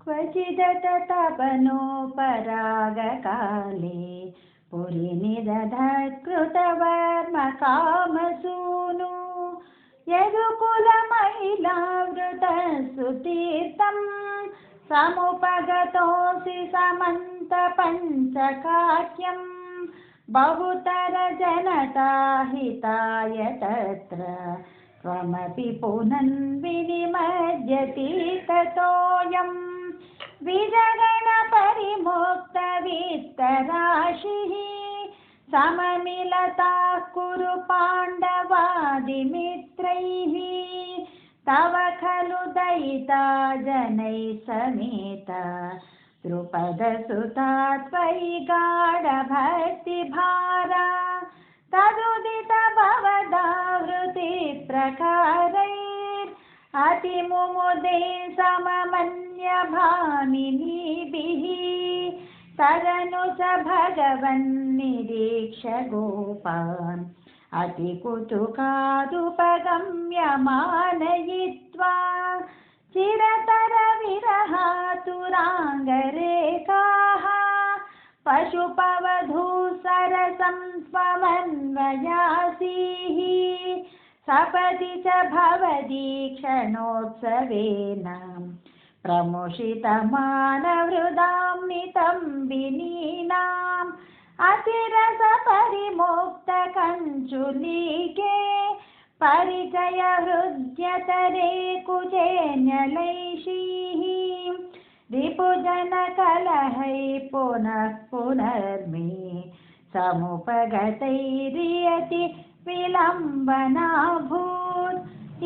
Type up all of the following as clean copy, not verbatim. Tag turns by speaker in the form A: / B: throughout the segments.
A: क्वचिदटतपनोपरागकाले पुरिनिदधत्कृतवर्मकामसूनु यदुकुलमहिलावृतसुतीर्थं समुपगतोऽसि समन्तपञ्चकाख्यं बहुतरजनताहिताय तत्र त्वमपि पुनन्विनिमज्जति ततोऽयं विजगणपरिमुक्तवित्तराशिः सममिलताः कुरु पाण्डवादिमित्रैः तव खलु दयिता जनैः समेता द्रुपदसुता त्वयि गाढभक्तिभारा तदुदित भवदावृत्तिप्रकारैर् अतिमुमुदे सममन्यभामिनीभिः तदनु च भगवन्निरीक्ष्य गोपान् अतिकुतुकादुपगम्य मानयित्वा चिरतरविरहातुराङ्गरेखाः पशुपवधूसरसं स्वमन्वयासीः सपदि च भवदीक्षणोत्सवेन प्रमुषितमानहृदां नितम्बिनीनाम् अतिरसपरिमुक्तकञ्चुलीके परिचयहृद्यतरे कुचेऽन्यलैषीः रिपुजनकलहै पुनः पुनर्मे समुपगतैरियति विलम्बनाभूत्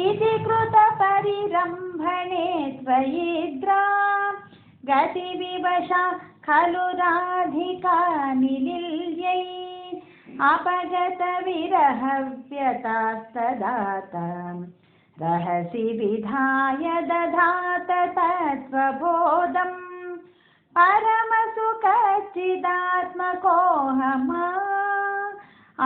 A: इति कृतपरिरम्भणे त्वयिद्रा गतिविवशा खलु राधिका निलील्यै अपगतविरहव्यतास्तदातां रहसि विधाय दधात तत्त्वबोधम् परमसुखचिदात्मकोऽहमा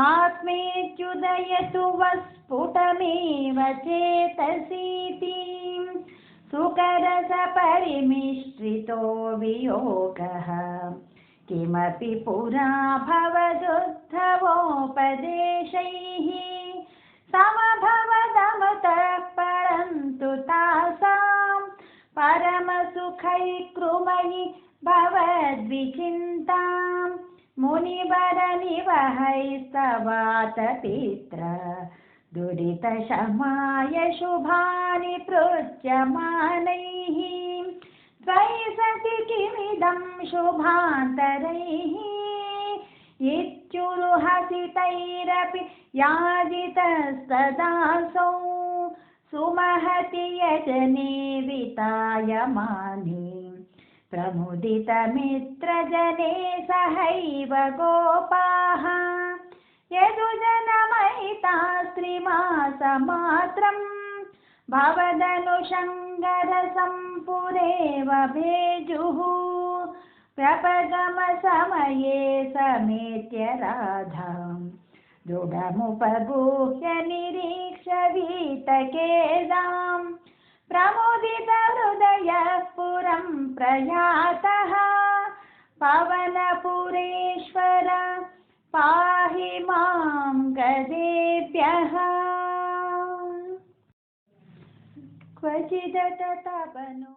A: आत्मेत्युदयतु वस्फुटमेव चेतसीति सुकरसपरिमिश्रितो वियोगः किमपि पुरा भवदुद्धवोपदेशैः समभवदमतः परन्तु तासां परमसुखैकृमयि भवद्विचिन्तां मुनिवरनिवहैस्तवातपित्र दुरितशमाय शुभानि पृच्यमानैः त्वयि सति किमिदं शुभान्तरैः इत्युरुहसितैरपि याजितस्तदासौ सुमहति यजने वितायमाने प्रमुदितमित्रजने सहैव गोपाः यदुजनमहिता स्त्रीमासमात्रं भवदनुषङ्गरसं पुरेव भेजुः प्रपगमसमये समेत्य राधां दृढमुपगुह्य निरीक्ष्य वीतकेदां प्रमुदितहृदयः पुरं प्रयातः पवनपुरेश्वर पाहि मां गदेभ्यः क्वचिदटतपनो